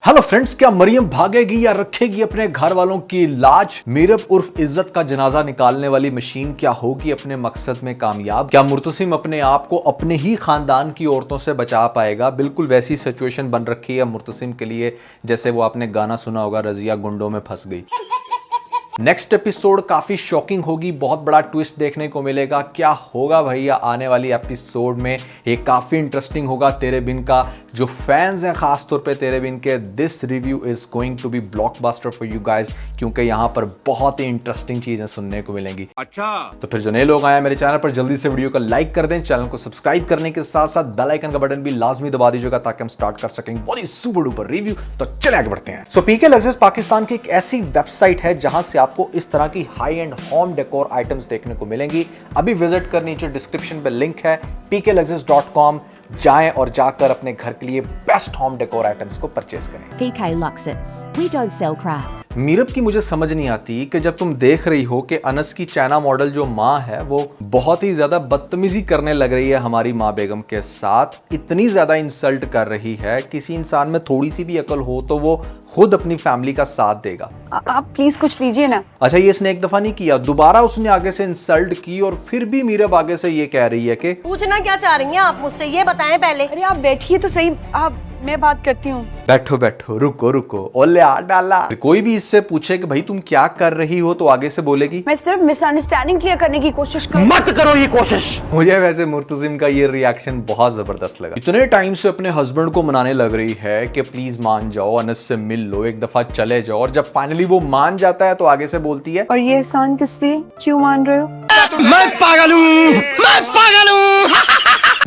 Hello friends, क्या मरियम भागेगी या रखेगी अपने घर वालों की लाज? मीरब उर्फ इज्जत का जनाजा निकालने वाली मशीन क्या होगी अपने मकसद में कामयाब? क्या मुर्तसिम अपने आप को अपने ही खानदान की औरतों से बचा पाएगा? बिल्कुल वैसी सिचुएशन बन रखी है मुर्तसिम के लिए जैसे वो आपने गाना सुना होगा, रजिया गुंडों में फंस गई। नेक्स्ट एपिसोड काफी शॉकिंग होगी, बहुत बड़ा ट्विस्ट देखने को मिलेगा। क्या होगा भैया आने वाली एपिसोड में, ये काफी इंटरेस्टिंग होगा। तेरे बिन का जो फैंस हैं खास तौर पे तेरे बिन के, this review is going to be blockbuster for you guys, क्योंकि यहाँ पर बहुत ही इंटरेस्टिंग चीजें सुनने को मिलेंगी। अच्छा, तो फिर जो नए लोग आए मेरे चैनल पर, जल्दी से वीडियो को लाइक कर दें, चैनल को सब्सक्राइब करने के साथ साथ बेल आइकन का बटन भी लाजमी दबा दीजिएगा ताकि हम स्टार्ट कर सकेंगे बहुत ही सुपर डुपर रिव्यू। तो चले आगे बढ़ते हैं। सो पीके लग्जरीज पाकिस्तान की एक ऐसी वेबसाइट है जहां से आपको इस तरह की high and home decor items देखने को मिलेंगी। अभी विजिट कर, नीचे डिस्क्रिप्शन पे लिंक है, pkluxes.com जाएं और जाकर अपने घर के लिए बेस्ट होम डेकोर आइटम्स को परचेज करें। PK Luxes. We don't sell crap. Meerab की मुझे समझ नहीं आती कि जब तुम देख रही हो कि अनस की चाइना मॉडल जो माँ है वो बहुत ही ज्यादा बदतमीजी करने लग रही है हमारी माँ बेगम के साथ, इतनी ज्यादा इंसल्ट कर रही है। किसी इंसान में थोड़ी सी भी अकल हो तो वो खुद अपनी फैमिली का साथ देगा। आप प्लीज कुछ लीजिए ना। अच्छा, ये इसने एक दफा नहीं किया, दोबारा उसने आगे से इंसल्ट की और फिर भी मीरब आगे से ये कह रही है कि पूछना क्या चाह रही हैं आप मुझसे, ये बताएं पहले। अरे आप बैठिए तो सही, आप मैं बात करती हूँ। बैठो बैठो, रुको रुको, ओले आ डाला। कोई भी इससे पूछे कि भाई तुम क्या कर रही हो तो आगे से बोलेगी मैं सिर्फ मिसअंडरस्टैंडिंग क्लियर करने की कोशिश कर। मत करो ये कोशिश। मुझे वैसे मुर्तजिम का ये रिएक्शन बहुत जबरदस्त लगा। इतने टाइम से अपने हस्बैंड को मनाने लग रही है कि प्लीज मान जाओ, अनस से मिल लो, एक दफा चले जाओ, और जब फाइनली वो मान जाता है तो आगे से बोलती है और ये एहसान किस लिए, क्यों मान रहे हो? मैं पागल हूँ, मैं पागल हूँ।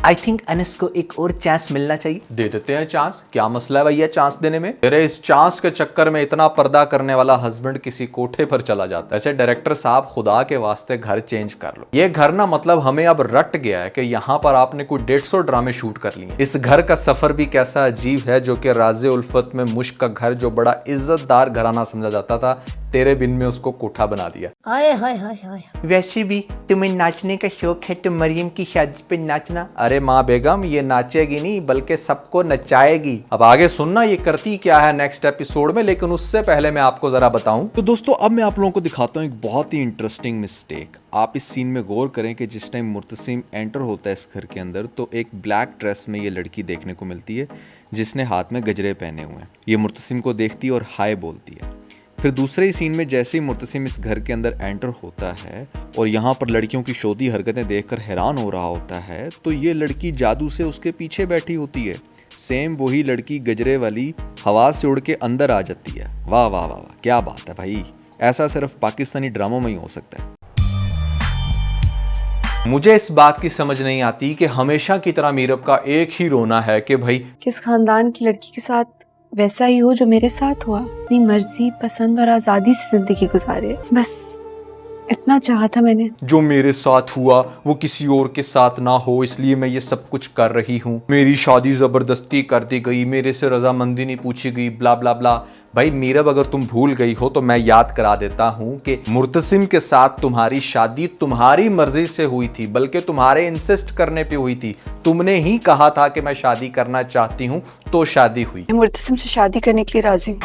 आई थिंक अनस को एक और चांस मिलना चाहिए। दे देते हैं चांस, क्या मसला है भैया चांस देने में? तेरे इस चांस के चक्कर में इतना पर्दा करने वाला हस्बैंड किसी कोठे पर चला जाता है। ऐसे डायरेक्टर साहब खुदा के वास्ते घर चेंज कर लो। ये घर ना मतलब हमें अब रट गया है कि यहाँ पर आपने कोई 150 ड्रामे शूट कर लिए। इस घर का सफर भी कैसा अजीब है, जो कि राजे उल्फत में मुश्क का घर, जो बड़ा इज्जतदार घराना समझा जाता था, तेरे बिन में उसको कोठा बना दिया। हाय हाय हाय हाय। वैसे भी तुम्हें नाचने का शौक है तो मरियम की शादी पे नाचना। अरे माँ बेगम, ये नाचेगी नहीं बल्कि सबको नचाएगी। अब आगे सुनना ये करती क्या है नेक्स्ट एपिसोड में, लेकिन उससे पहले मैं आपको जरा बताऊं। तो दोस्तों अब मैं आप लोगों को दिखाता हूँ एक बहुत ही इंटरेस्टिंग मिस्टेक। आप इस सीन में गौर करें कि जिस टाइम मुर्तसिम एंटर होता है इस घर के अंदर तो एक ब्लैक ड्रेस में ये लड़की देखने को मिलती है जिसने हाथ में गजरे पहने हुए हैं। ये मुर्तसिम को देखती है और हाय बोलती है। फिर दूसरे ही सीन में जैसे ही मुर्तसिम इस घर के अंदर एंटर होता है और यहाँ पर लड़कियों की शोधी हरकतें देखकर हैरान हो रहा होता है तो ये लड़की जादू से उसके पीछे बैठी होती है। सेम वही लड़की गजरे वाली हवा से उड़ के अंदर आ जाती है। वाह वाह वाह वाह, क्या बात है भाई, ऐसा सिर्फ पाकिस्तानी ड्रामों में ही हो सकता है। मुझे इस बात की समझ नहीं आती कि हमेशा की तरह मीरब का एक ही रोना है कि भाई किस खानदान की लड़की के साथ वैसा ही हो जो मेरे साथ हुआ। अपनी मर्जी, पसंद और आजादी से जिंदगी गुजारे, बस इतना चाहा था मैंने। जो मेरे साथ हुआ वो किसी और के साथ ना हो, इसलिए मैं ये सब कुछ कर रही हूँ। मेरी शादी जबरदस्ती कर दी गई, मेरे से रजामंदी नहीं पूछी गई, ब्ला ब्ला ब्ला। भाई मीरब, अगर तुम भूल गई हो तो मैं याद करा देता हूँ कि मुर्तसिम के साथ तुम्हारी शादी तुम्हारी मर्जी से हुई थी, बल्कि तुम्हारे इंसिस्ट करने पे हुई थी। तुमने ही कहा था कि मैं शादी करना चाहती हूँ तो शादी हुई। मैं मुर्तसिम से शादी करने के लिए राजी हूँ।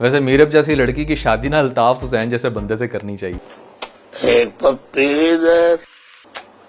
वैसे मीरब जैसी लड़की की शादी ना अल्ताफ हुसैन जैसे बंदे से करनी चाहिए। एक पप्पी इधर,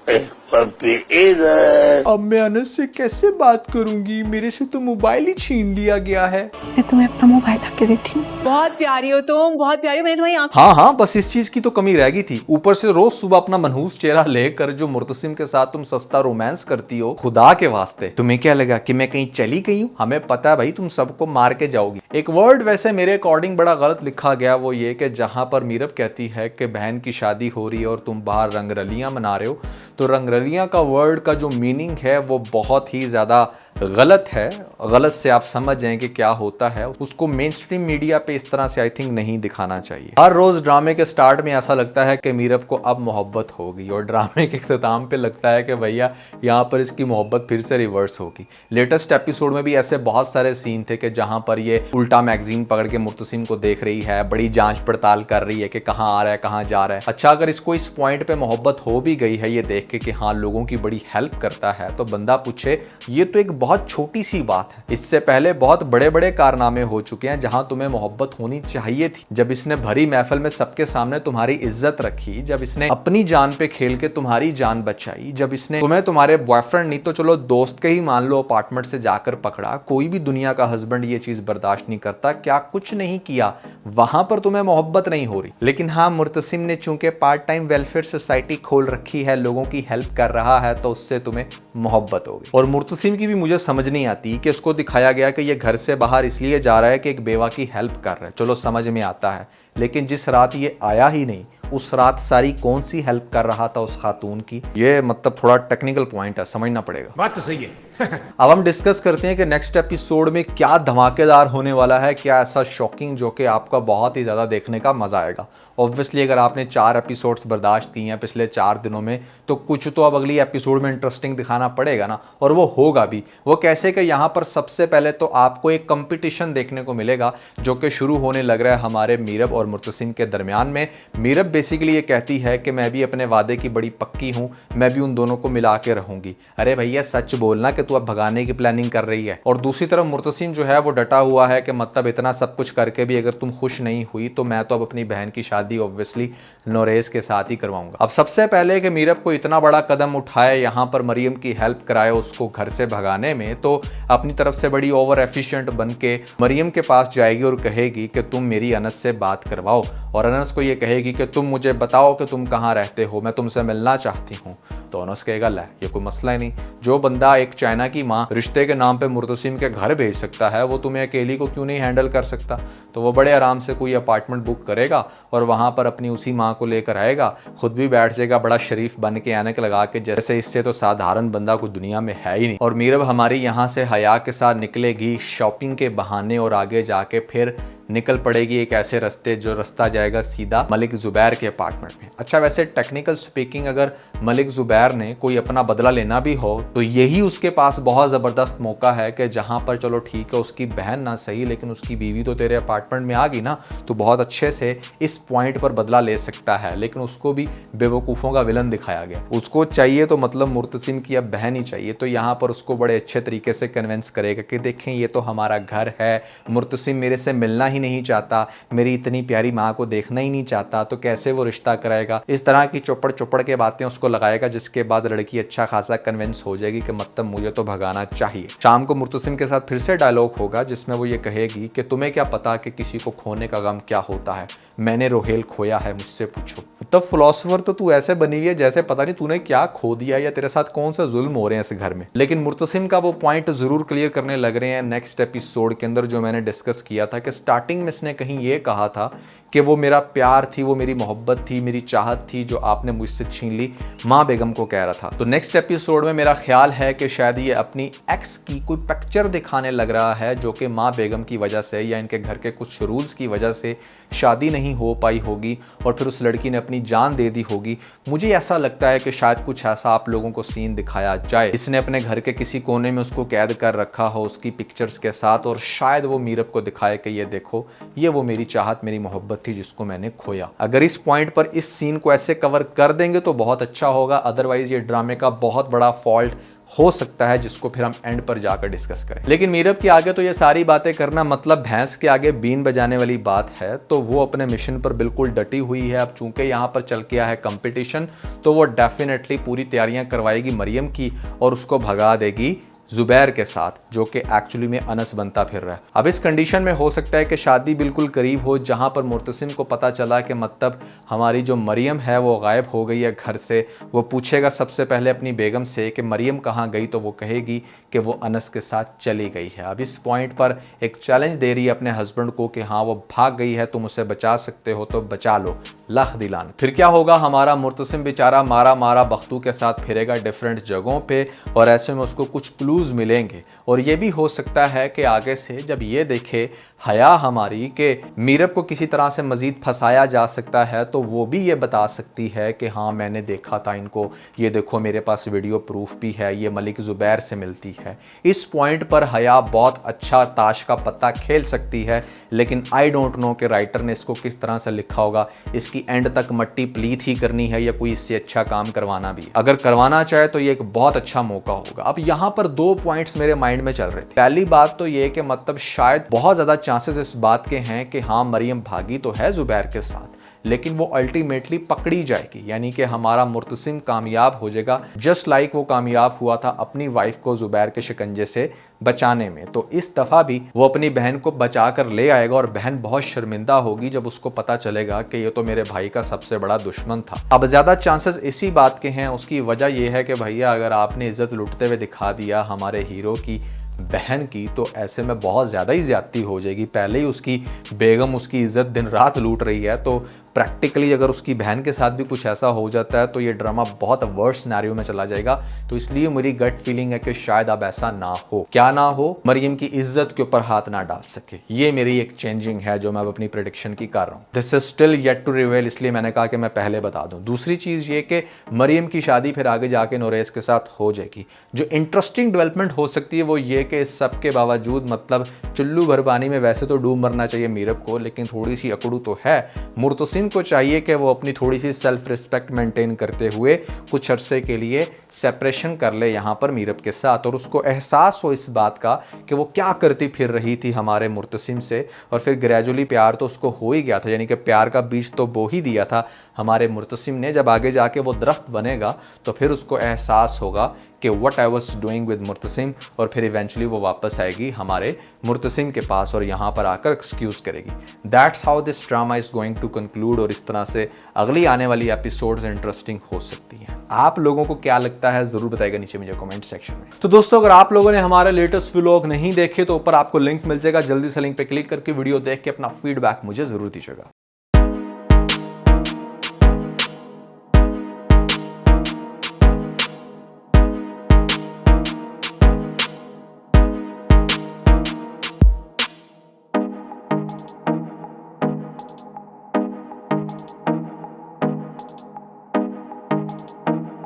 एक पप्पी इधर। अब मैं अनस से कैसे बात करूंगी, मेरे से तो मोबाइल ही छीन लिया गया है। मैं तुम्हें अपना मोबाइल ला के देती हूँ। बहुत प्यारी हो तुम, बहुत प्यारी हो। मैंने तुम्हारी आंख हाँ हाँ, बस इस चीज की तो कमी रह गई थी। ऊपर से रोज सुबह अपना मनहूस चेहरा लेकर जो मुर्तसिम के साथ तुम सस्ता रोमांस करती हो, खुदा के वास्ते तुम्हें क्या लगा कि मैं कहीं चली गई हूँ? हमें पता है भाई तुम सबको मार के जाओगी। एक वर्ड वैसे मेरे अकॉर्डिंग बड़ा गलत लिखा गया, वो ये कि जहां पर मीरब कहती है कि बहन की शादी हो रही है और तुम बाहर रंगरलियां मना रहे हो, तो रंगरलियां का वर्ड का जो मीनिंग है वो बहुत ही ज्यादा गलत है। गलत से आप समझ जाएं कि क्या होता है, उसको मेन स्ट्रीम मीडिया पे इस तरह से आई थिंक नहीं दिखाना चाहिए। हर रोज ड्रामे के स्टार्ट में ऐसा लगता है कि मीरब को अब मोहब्बत होगी और ड्रामे के इख्तिताम पे लगता है कि भैया यहाँ पर इसकी मोहब्बत फिर से रिवर्स होगी। लेटेस्ट एपिसोड में भी ऐसे बहुत सारे सीन थे कि जहाँ पर ये उल्टा मैगजीन पकड़ के मुर्तसिम को देख रही है, बड़ी जांच पड़ताल कर रही है कि कहाँ आ रहा है कहाँ जा रहा है। अच्छा, अगर इसको इस पॉइंट पे मोहब्बत हो भी गई है ये देख के कि हाँ लोगों की बड़ी हेल्प करता है, तो बंदा पूछे ये तो एक बहुत छोटी सी बात है। इससे पहले बहुत बड़े बड़े कारनामे हो चुके हैं जहां तुम्हें मोहब्बत होनी चाहिए थी। जब इसने भरी महफिल में सबके सामने तुम्हारी इज्जत रखी, जब इसने अपनी जान पे खेल के तुम्हारी जान बचाई, जब इसने तुम्हें तुम्हारे बॉयफ्रेंड नहीं तो चलो दोस्त के ही मान लो अपार्टमेंट से जाकर पकड़ा। कोई भी दुनिया का हस्बैंड ये चीज बर्दाश्त नहीं करता। क्या कुछ नहीं किया, वहां पर तुम्हें मोहब्बत नहीं हो रही। लेकिन हाँ, मुर्तसिम ने चूंकि पार्ट टाइम वेलफेयर सोसाइटी खोल रखी है, लोगों की हेल्प कर रहा है, तो उससे तुम्हें मोहब्बत होगी। और मुर्तसिम की भी मुझे समझ नहीं आती कि उसको दिखाया गया कि ये घर से बाहर इसलिए जा रहा है कि एक बेवा की हेल्प कर रहा है। चलो समझ में आता है, लेकिन जिस रात ये आया ही नहीं, उस रात सारी कौन सी हेल्प कर रहा था उस खातून की? ये मतलब थोड़ा टेक्निकल पॉइंट है, समझना पड़ेगा। बात तो सही है। अब हम डिस्कस करते हैं कि नेक्स्ट एपिसोड में क्या धमाकेदार होने वाला है, क्या ऐसा शॉकिंग जो कि आपका बहुत ही ज़्यादा देखने का मज़ा आएगा। ऑब्वियसली अगर आपने 4 एपिसोड्स बर्दाश्त किए हैं पिछले 4 दिनों में, तो कुछ तो अब अगली एपिसोड में इंटरेस्टिंग दिखाना पड़ेगा ना, और वो होगा भी। वो कैसे कि यहाँ पर सबसे पहले तो आपको एक कंपटीशन देखने को मिलेगा जो कि शुरू होने लग रहा है हमारे मीरब और मुर्तसिम के दरमियान में। मीरब बेसिकली ये कहती है कि मैं भी अपने वादे की बड़ी पक्की हूँ, मैं भी उन दोनों को मिला के रहूँगी। अरे भैया सच बोलना कि तू अब भगाने की प्लानिंग कर रही है। और दूसरी तरफ मुर्तसिम जो है वो डटा हुआ है कि मतलब इतना सब कुछ करके भी अगर तुम खुश नहीं हुई तो मैं तो अब अपनी बहन की शादी ऑब्वियसली नोरेस के साथ ही करवाऊंगा। अब सबसे पहले कि मीरब को इतना बड़ा कदम उठाए, यहाँ पर मरियम की हेल्प कराए उसको घर से भगाने में, तो अपनी तरफ से बड़ी ओवर एफिशिएंट बन के मरियम के पास जाएगी और कहेगी कि तुम मेरी अनस से बात करवाओ, और अनस को ये कहेगी कि तुम मुझे बताओ कि तुम कहाँ रहते हो, मैं तुमसे मिलना चाहती हूँ। तो अनस कहेगा ला ये कोई मसला ही नहीं, जो बंदा एक चाइना की माँ रिश्ते के नाम पे मुर्तसिम के घर भेज सकता है, वो तुम्हें अकेली को क्यों नहीं हैंडल कर सकता। तो वो बड़े आराम से कोई अपार्टमेंट बुक करेगा और वहाँ पर अपनी उसी माँ को लेकर आएगा, खुद भी बैठ जाएगा बड़ा शरीफ बन के, ऐनक लगा के, जैसे इससे तो साधारण बंदा कोई दुनिया में है ही नहीं। और मीरब हमारी यहाँ से हया के साथ निकलेगी शॉपिंग के बहाने, और आगे जाके फिर निकल पड़ेगी एक ऐसे रास्ते जो रास्ता जाएगा सीधा मलिक जुबैर के अपार्टमेंट में। अच्छा वैसे टेक्निकल स्पीकिंग अगर मलिक जुबैर ने कोई अपना बदला लेना भी हो तो यही उसके पास बहुत ज़बरदस्त मौका है कि जहाँ पर चलो ठीक है उसकी बहन ना सही लेकिन उसकी बीवी तो तेरे अपार्टमेंट में आ गई ना, तो बहुत अच्छे से इस पॉइंट पर बदला ले सकता है। लेकिन उसको भी बेवकूफ़ों का विलन दिखाया गया। उसको चाहिए तो मतलब मुर्तसिम की अब बहन ही चाहिए, तो यहाँ पर उसको बड़े अच्छे तरीके से कन्विंस करेगा कि देखें ये तो हमारा घर है, मुर्तसिम मेरे से मिलना ही नहीं चाहता, मेरी इतनी प्यारी माँ को देखना ही नहीं चाहता, तो कैसे वो रिश्ता कराएगा। इस तरह की चौपड़ चौपड़ के बातें उसको लगाएगा, जिसके बाद लड़की अच्छा खासा कन्विंस हो जाएगी कि मतलब मुझे तो भगाना चाहिए। शाम को मुर्तसिम के साथ फिर से डायलॉग होगा जिसमें वो ये कहेगी कि तुम्हें क्या पता कि किसी को खोने का गम क्या होता है, मैंने रोहेल खोया है, मुझसे पूछो। तब फिलोसोफर तो तू ऐसे बनी हुई है जैसे पता नहीं तूने क्या खो दिया या तेरे साथ कौन सा जुल्म हो रहे हैं इस घर में। लेकिन मुर्तसिम का वो पॉइंट जरूर क्लियर करने लग रहे हैं नेक्स्ट एपिसोड के अंदर, जो मैंने डिस्कस किया था कि स्टार्टिंग में इसने कहीं ये कहा था कि वो मेरा प्यार थी, वो मेरी मोहब्बत थी, मेरी चाहत थी जो आपने मुझसे छीन ली, माँ बेगम को कह रहा था। तो नेक्स्ट एपिसोड में मेरा ख्याल है कि शायद ये अपनी एक्स की कोई पिक्चर दिखाने लग रहा है जो कि माँ बेगम की वजह से या इनके घर के कुछ रूल्स की वजह से शादी नहीं हो पाई होगी और फिर उस लड़की ने अपनी जान दे दी होगी। मुझे ऐसा लगता है कि शायद कुछ ऐसा आप लोगों को सीन दिखाया जाए, इसने अपने घर के किसी कोने में उसको कैद कर रखा हो उसकी पिक्चर्स के साथ, और शायद वो मीरब को दिखाए कि ये देखो ये वो मेरी चाहत, मेरी मोहब्बत थी जिसको मैंने खोया। अगर इस पॉइंट पर इस सीन को ऐसे कवर कर देंगे तो बहुत अच्छा होगा, अदरवाइज ये ड्रामे का बहुत बड़ा फॉल्ट हो सकता है जिसको फिर हम एंड पर जाकर डिस्कस करें। लेकिन मीरब के आगे तो ये सारी बातें करना मतलब भैंस के आगे बीन बजाने वाली बात है, तो वो अपने मिशन पर बिल्कुल डटी हुई है। अब चूंकि यहाँ पर चल के आया है कंपटीशन, तो वो डेफिनेटली पूरी तैयारियां करवाएगी मरियम की और उसको भगा देगी जुबैर के साथ, जो कि एक्चुअली में अनस बनता फिर रहा है। अब इस कंडीशन में हो सकता है कि शादी बिल्कुल करीब हो, जहां पर मुर्तसिम को पता चला कि मतलब हमारी जो मरियम है वो गायब हो गई है घर से। वो पूछेगा सबसे पहले अपनी बेगम से कि मरियम कहाँ गई, तो वो कहेगी कि वो अनस के साथ चली गई है। अब इस पॉइंट पर एक चैलेंज दे रही है अपने हस्बैंड को कि हाँ वो भाग गई है, तुम उसे बचा सकते हो तो बचा लो, लख दिलान। फिर क्या होगा, हमारा मुर्तसिम बेचारा मारा मारा बख्तू के साथ फिरेगा डिफरेंट जगहों पे, और ऐसे में उसको कुछ क्लूज मिलेंगे। और ये भी हो सकता है कि आगे से जब ये देखे हया हमारी कि मीरब को किसी तरह से मजीद फंसाया जा सकता है, तो वो भी ये बता सकती है कि हाँ मैंने देखा था इनको, ये देखो मेरे पास वीडियो प्रूफ भी है, ये मलिक जुबैर से मिलती है। इस पॉइंट पर हया बहुत अच्छा ताश का पत्ता खेल सकती है, लेकिन आई डोंट नो कि राइटर ने इसको किस तरह से लिखा होगा। इसकी एंड तक मट्टी प्लीत ही करनी है या कोई इससे अच्छा काम करवाना भी। अगर करवाना चाहे तो ये एक बहुत अच्छा मौका होगा। अब यहाँ पर दो दो पॉइंट्स मेरे माइंड में चल रहे थे। पहली बात तो ये कि मतलब शायद बहुत ज्यादा चांसेस इस बात के हैं कि हाँ मरियम भागी तो है जुबैर के साथ, लेकिन वो अल्टीमेटली पकड़ी जाएगी, यानी कि हमारा मुर्तसिम कामयाब हो जाएगा, जस्ट लाइक वो कामयाब हुआ था अपनी वाइफ को जुबैर के शिकंजे से बचाने में। तो इस दफा भी वो अपनी बहन को बचा कर ले आएगा और बहन बहुत शर्मिंदा होगी जब उसको पता चलेगा कि ये तो मेरे भाई का सबसे बड़ा दुश्मन था। अब ज्यादा चांसेस इसी बात के हैं, उसकी वजह यह है कि भैया अगर आपने इज्जत लुटते हुए दिखा दिया हमारे हीरो की बहन की, तो ऐसे में बहुत ज़्यादा ही ज्यादती हो जाएगी। पहले ही उसकी बेगम उसकी इज्जत दिन रात लूट रही है, तो प्रैक्टिकली अगर उसकी बहन के साथ भी कुछ ऐसा हो जाता है तो ये ड्रामा बहुत वर्स्ट सिनेरियो में चला जाएगा। तो इसलिए मेरी गट फीलिंग है कि शायद अब ऐसा ना हो। क्या ना हो? मरियम की इज्जत के ऊपर हाथ ना डाल सके। ये मेरी एक चेंजिंग है जो मैं अब अपनी प्रेडिक्शन की कर रहा हूँ। This is still yet to reveal, इसलिए मैंने कहा कि मैं पहले बता दूं। दूसरी चीज ये कि मरियम की शादी फिर आगे जाके नोरेस के साथ हो जाएगी। जो इंटरेस्टिंग डेवलपमेंट हो सकती है वो ये कि इस सब के बावजूद मतलब चुल्लू भर पानी में वैसे तो डूब मरना चाहिए मीरब को, लेकिन थोड़ी सी अकड़ू तो है। मुर्तसिम को चाहिए कि वो अपनी थोड़ी सी सेल्फ रिस्पेक्ट मेंटेन करते हुए कुछ अरसे के लिए सेपरेशन कर ले यहाँ पर मीरब के साथ, और उसको एहसास हो इस बात का कि वो क्या करती फिर रही थी हमारे मुर्तसिम से। और फिर ग्रेजुअली प्यार तो उसको हो ही गया था, यानी कि प्यार का बीज तो बो ही दिया था हमारे मुर्तसिम ने। जब आगे जाके वो दरख्त बनेगा तो फिर उसको एहसास होगा कि what I was doing with Murtasim, और फिर इवेंचुअली वो वापस आएगी हमारे मुर्तसिम के पास और यहाँ पर आकर एक्सक्यूज करेगी। That's how this drama is going to conclude, और इस तरह से अगली आने वाली एपिसोड्स इंटरेस्टिंग हो सकती हैं। आप लोगों को क्या लगता है जरूर बताइएगा नीचे मुझे कमेंट सेक्शन में। तो दोस्तों अगर आप लोगों ने हमारे लेटेस्ट व्लॉग नहीं देखे तो ऊपर आपको लिंक मिल जाएगा, जल्दी से लिंक पे क्लिक करके वीडियो देख के अपना फीडबैक मुझे जरूर दीजिएगा।